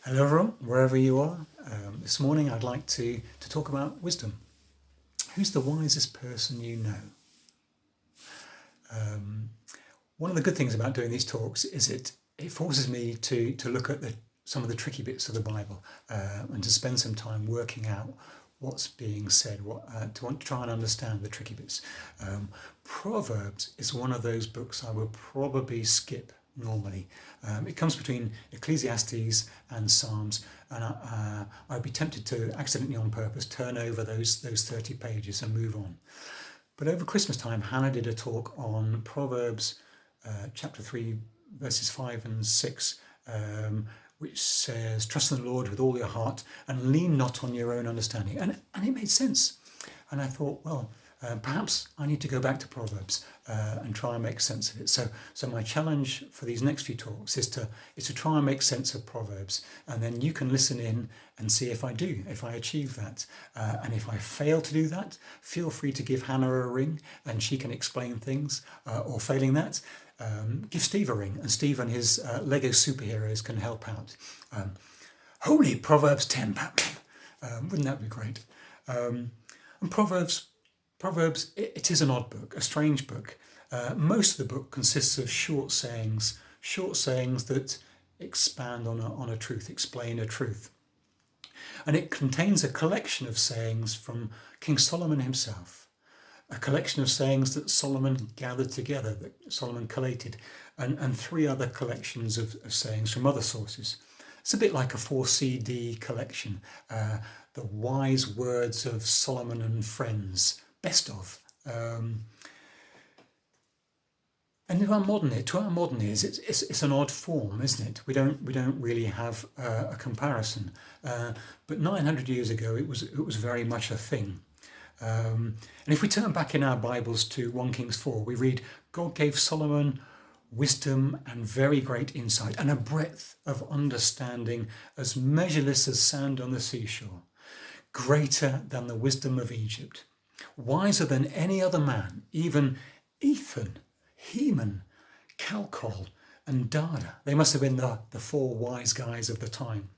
Hello everyone, wherever you are. This morning I'd like to talk about wisdom. Who's the wisest person you know? One of the good things about doing these talks is it forces me to look at some of the tricky bits of the Bible and to spend some time working out what's being said, to try and understand the tricky bits. Proverbs is one of those books I would probably skip normally. It comes between Ecclesiastes and Psalms, and I'd be tempted to accidentally on purpose turn over those 30 pages and move on. But over Christmas time, Hannah did a talk on Proverbs chapter 3, verses 5 and 6, which says, trust in the Lord with all your heart and lean not on your own understanding. And it made sense. And I thought, well, perhaps I need to go back to Proverbs and try and make sense of it. So my challenge for these next few talks is to try and make sense of Proverbs, and then you can listen in and see if I achieve that. And if I fail to do that, feel free to give Hannah a ring and she can explain things. Or failing that, give Steve a ring, and Steve and his Lego superheroes can help out. Holy Proverbs 10, Batman. Wouldn't that be great? And Proverbs, it is an odd book, a strange book. Most of the book consists of short sayings that expand on a truth, explain a truth. And it contains a collection of sayings from King Solomon himself, a collection of sayings that Solomon gathered together, that Solomon collated, and three other collections of sayings from other sources. It's a bit like a 4CD collection, the wise words of Solomon and friends, best of. And to our modern ears, it's an odd form, isn't it? We don't really have a comparison. But 900 years ago, it was very much a thing. And if we turn back in our Bibles to 1 Kings 4, we read, God gave Solomon wisdom and very great insight and a breadth of understanding as measureless as sand on the seashore, greater than the wisdom of Egypt, wiser than any other man, even Ethan, Heman, Calcol, and Dada. They must have been the four wise guys of the time.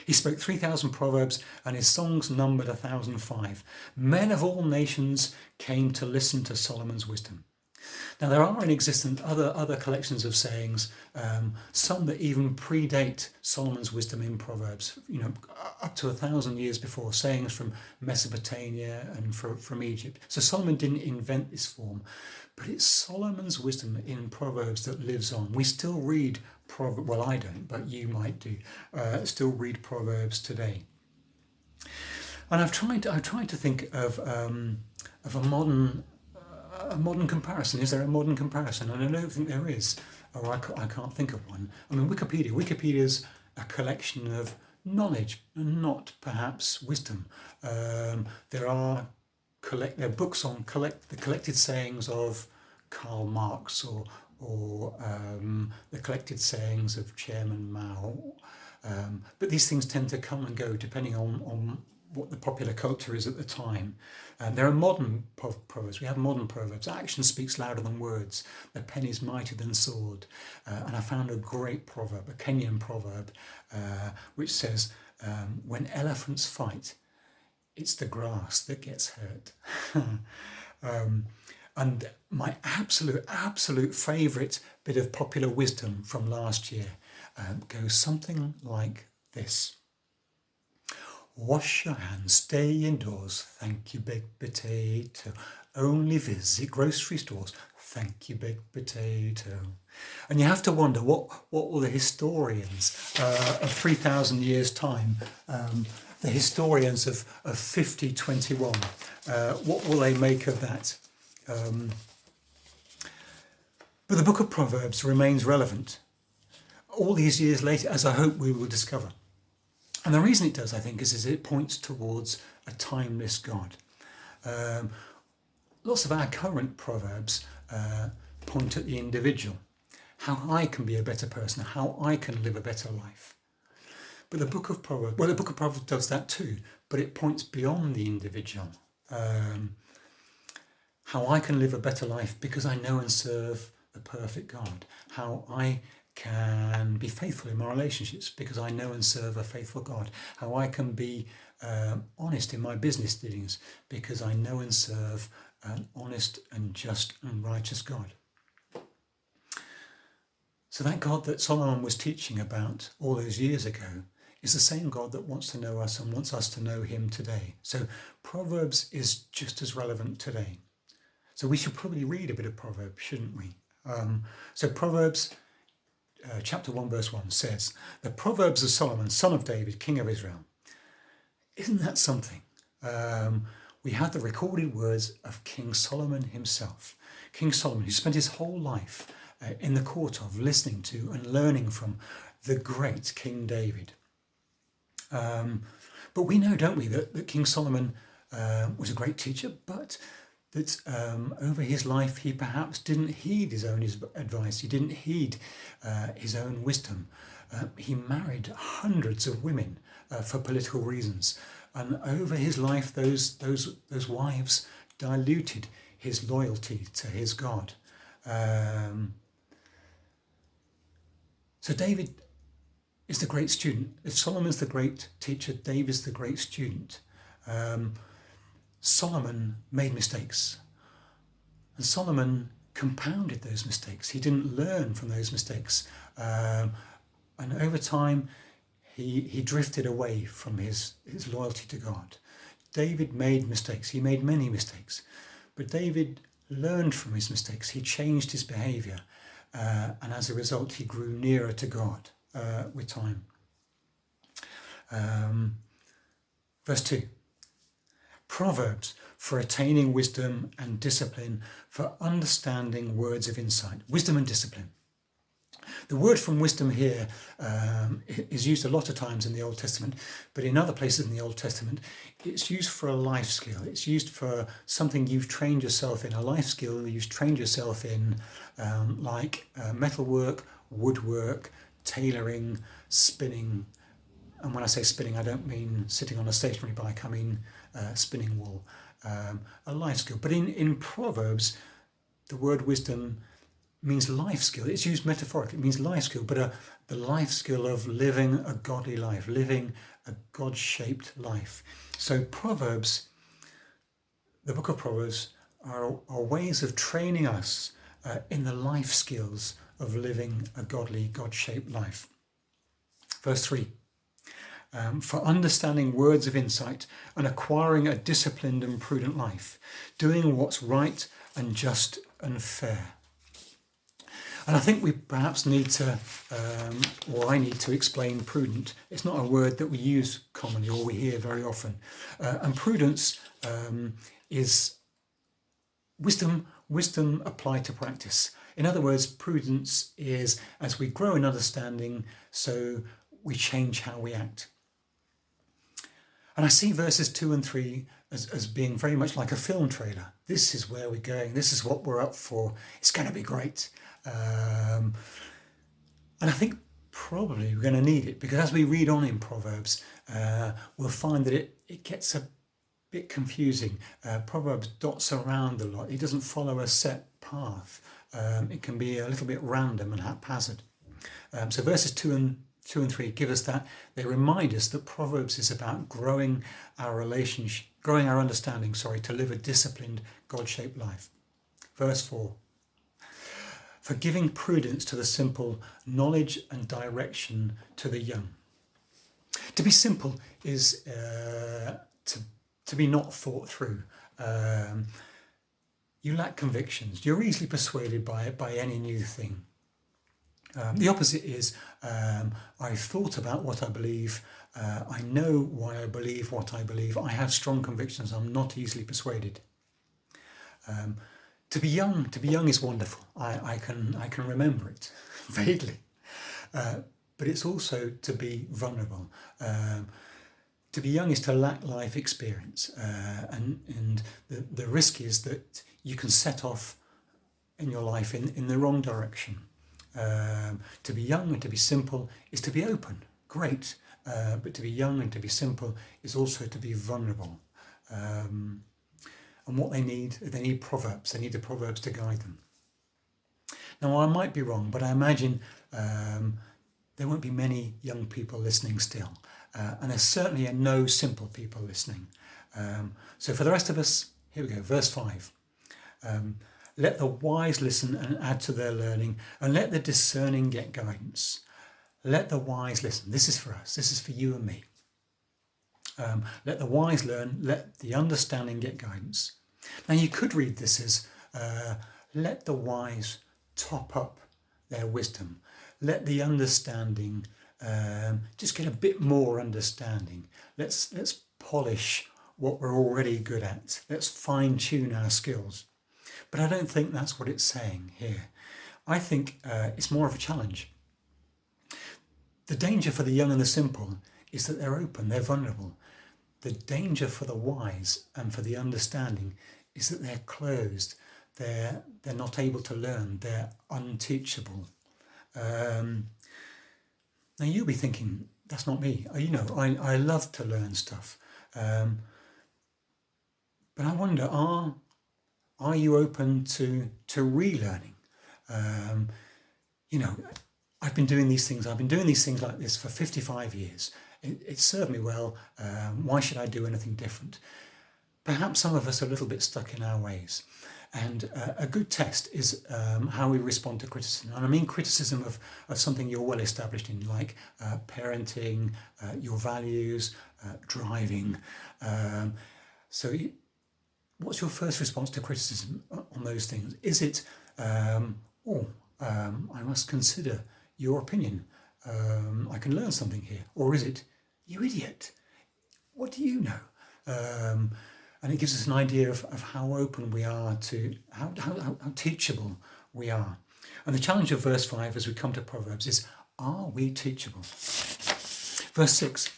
He spoke 3,000 proverbs, and his songs numbered 1,005. Men of all nations came to listen to Solomon's wisdom. Now, there are in existence other collections of sayings, some that even predate Solomon's wisdom in Proverbs, up to 1,000 years before, sayings from Mesopotamia and from Egypt. So Solomon didn't invent this form, but it's Solomon's wisdom in Proverbs that lives on. We still read Proverbs, well, I don't, but you might do, still read Proverbs today. And I've tried to think of a modern comparison. Is there a modern comparison? And I don't think there is, or I can't think of one. I mean, Wikipedia's a collection of knowledge and not perhaps wisdom. There are books on the collected sayings of Karl Marx or the collected sayings of Chairman Mao. But these things tend to come and go depending on what the popular culture is at the time. There are modern proverbs. We have modern proverbs. Action speaks louder than words. The pen is mightier than sword. And I found a great proverb, a Kenyan proverb, which says, when elephants fight, it's the grass that gets hurt. And my absolute favourite bit of popular wisdom from last year goes something like this. Wash your hands, stay indoors, thank you, baked potato. Only visit grocery stores, thank you, baked potato. And you have to wonder, what will the historians of 3,000 years' time, the historians of 5021, what will they make of that? But the book of Proverbs remains relevant all these years later, as I hope we will discover. And the reason it does, I think, is it points towards a timeless God. Lots of our current proverbs point at the individual, how I can be a better person, how I can live a better life. But the book of Proverbs does that too, but it points beyond the individual. How I can live a better life because I know and serve the perfect God. How I can be faithful in my relationships because I know and serve a faithful God. How I can be honest in my business dealings because I know and serve an honest and just and righteous God. So that God that Solomon was teaching about all those years ago is the same God that wants to know us and wants us to know him today. So Proverbs is just as relevant today. So we should probably read a bit of Proverbs, shouldn't we? So Proverbs chapter 1 verse 1 says, "The Proverbs of Solomon, son of David, king of Israel." Isn't that something? We have the recorded words of King Solomon himself. King Solomon, who spent his whole life in the court of listening to and learning from the great King David. But we know, don't we, that King Solomon was a great teacher, but that over his life he perhaps didn't heed his own advice. He didn't heed his own wisdom. He married hundreds of women for political reasons, and over his life those wives diluted his loyalty to his God. So David is the great student. If Solomon's the great teacher, David's the great student. Solomon made mistakes, and Solomon compounded those mistakes. He didn't learn from those mistakes, and over time he drifted away from his loyalty to God. David made mistakes. He made many mistakes, but David learned from his mistakes. He changed his behavior, and as a result he grew nearer to God with time. Verse 2. Proverbs for attaining wisdom and discipline, for understanding words of insight. Wisdom and discipline. The word from wisdom here is used a lot of times in the Old Testament, but in other places in the Old Testament, it's used for a life skill. It's used for something you've trained yourself in, a life skill you've trained yourself in, like metalwork, woodwork, tailoring, spinning. And when I say spinning, I don't mean sitting on a stationary bike, I mean spinning wool, a life skill. But in Proverbs, the word wisdom means life skill. It's used metaphorically. It means life skill, but the life skill of living a godly life, living a God-shaped life. So Proverbs, the book of Proverbs, are ways of training us in the life skills of living a godly, God-shaped life. Verse 3. For understanding words of insight and acquiring a disciplined and prudent life, doing what's right and just and fair. And I think we perhaps need to, or I need to explain prudent. It's not a word that we use commonly or we hear very often. And prudence is wisdom applied to practice. In other words, prudence is as we grow in understanding, so we change how we act. And I see verses 2 and 3 as being very much like a film trailer. This is where we're going. This is what we're up for. It's going to be great. And I think probably we're going to need it, because as we read on in Proverbs, we'll find that it gets a bit confusing. Proverbs dots around a lot. It doesn't follow a set path. It can be a little bit random and haphazard. So verses 2 and 3 give us that. They remind us that Proverbs is about growing our relationship, growing our understanding, to live a disciplined, God-shaped life. Verse 4. For giving prudence to the simple, knowledge and direction to the young. To be simple is to be not thought through. You lack convictions. You're easily persuaded by any new thing. The opposite is, I've thought about what I believe. I know why I believe what I believe. I have strong convictions. I'm not easily persuaded. To be young is wonderful. I can remember it vaguely, but it's also to be vulnerable. To be young is to lack life experience, and the risk is that you can set off in your life in the wrong direction. To be young and to be simple is to be open, great, but to be young and to be simple is also to be vulnerable. And what they need Proverbs. They need the Proverbs to guide them. Now, I might be wrong, but I imagine there won't be many young people listening still. And there certainly are no simple people listening. So for the rest of us, here we go, verse 5. Let the wise listen and add to their learning, and let the discerning get guidance. Let the wise listen. This is for us. This is for you and me. Let the wise learn, let the understanding get guidance. Now you could read this as, let the wise top up their wisdom. Let the understanding just get a bit more understanding. Let's polish what we're already good at. Let's fine tune our skills. But I don't think that's what it's saying here. I think it's more of a challenge. The danger for the young and the simple is that they're open, they're vulnerable. The danger for the wise and for the understanding is that they're closed, they're not able to learn, they're unteachable. Now you'll be thinking, that's not me. I love to learn stuff. But I wonder, are you open to relearning? I've been doing these things like this for 55 years. It served me well. Why should I do anything different? Perhaps some of us are a little bit stuck in our ways. And a good test is how we respond to criticism. And I mean criticism of something you're well established in, like parenting, your values, driving. What's your first response to criticism on those things? Is it, I must consider your opinion. I can learn something here. Or is it, you idiot, what do you know? And it gives us an idea of how open we are to, how teachable we are. And the challenge of verse 5 as we come to Proverbs is, are we teachable? Verse 6,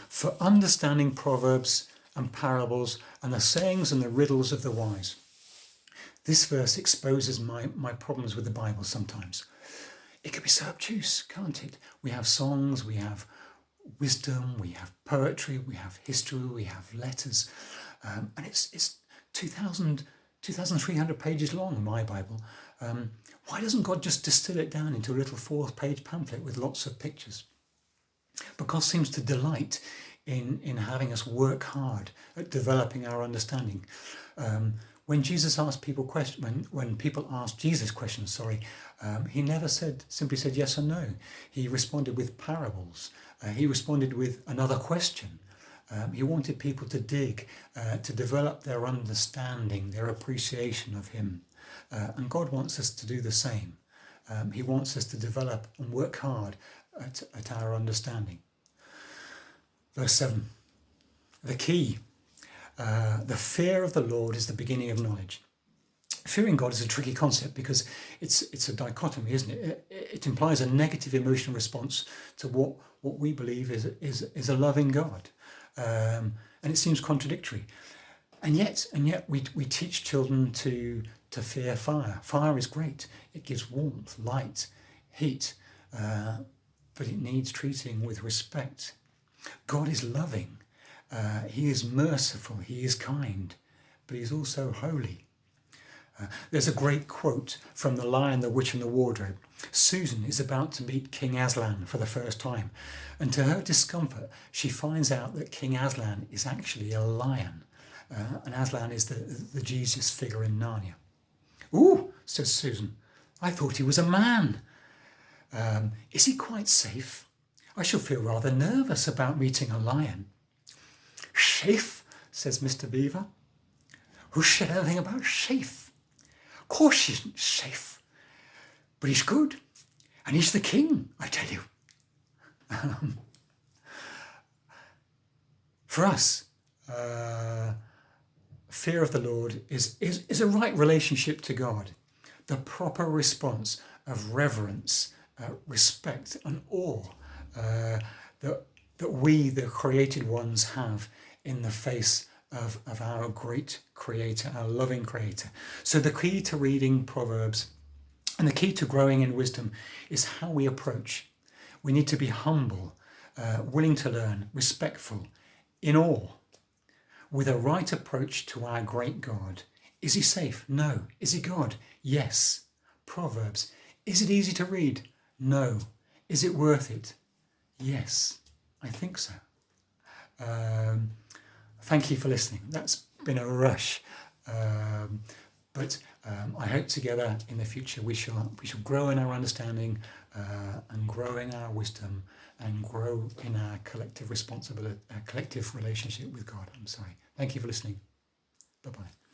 for understanding proverbs and parables and the sayings and the riddles of the wise. This verse exposes my problems with the Bible sometimes. It can be so obtuse, can't it? We have songs, we have wisdom, we have poetry, we have history, we have letters, and it's 2,300 pages long, my Bible. Why doesn't God just distill it down into a little 4-page pamphlet with lots of pictures? But God seems to delight in having us work hard at developing our understanding. When Jesus asked people questions, when people asked Jesus questions, he never simply said yes or no. He responded with parables. He responded with another question. He wanted people to dig, to develop their understanding, their appreciation of him. And God wants us to do the same. He wants us to develop and work hard at our understanding. Verse 7, the key. The fear of the Lord is the beginning of knowledge. Fearing God is a tricky concept because it's a dichotomy, isn't it? It implies a negative emotional response to what we believe is a loving God, and it seems contradictory. And yet we teach children to fear fire. Fire is great; it gives warmth, light, heat, but it needs treating with respect. God is loving. He is merciful, he is kind, but he's also holy. There's a great quote from The Lion, the Witch and the Wardrobe. Susan is about to meet King Aslan for the first time, and to her discomfort, she finds out that King Aslan is actually a lion, and Aslan is the Jesus figure in Narnia. "Ooh," says Susan, "I thought he was a man. Is he quite safe? I shall feel rather nervous about meeting a lion." "Safe," says Mr. Beaver. "Who said anything about safe? Of course he isn't safe. But he's good. And he's the king, I tell you." For us, fear of the Lord is a right relationship to God. The proper response of reverence, respect and awe that we, the created ones, have in the face of our great creator, our loving creator. So the key to reading Proverbs and the key to growing in wisdom is how we approach. We need to be humble, willing to learn, respectful, in awe, with a right approach to our great God. Is he safe? No. Is he God? Yes. Proverbs Is it easy to read? No. Is it worth it? Yes, I think so. Thank you for listening. That's been a rush. But I hope together in the future we shall grow in our understanding and grow in our wisdom and grow in our collective responsibility, our collective relationship with God. I'm sorry. Thank you for listening. Bye-bye.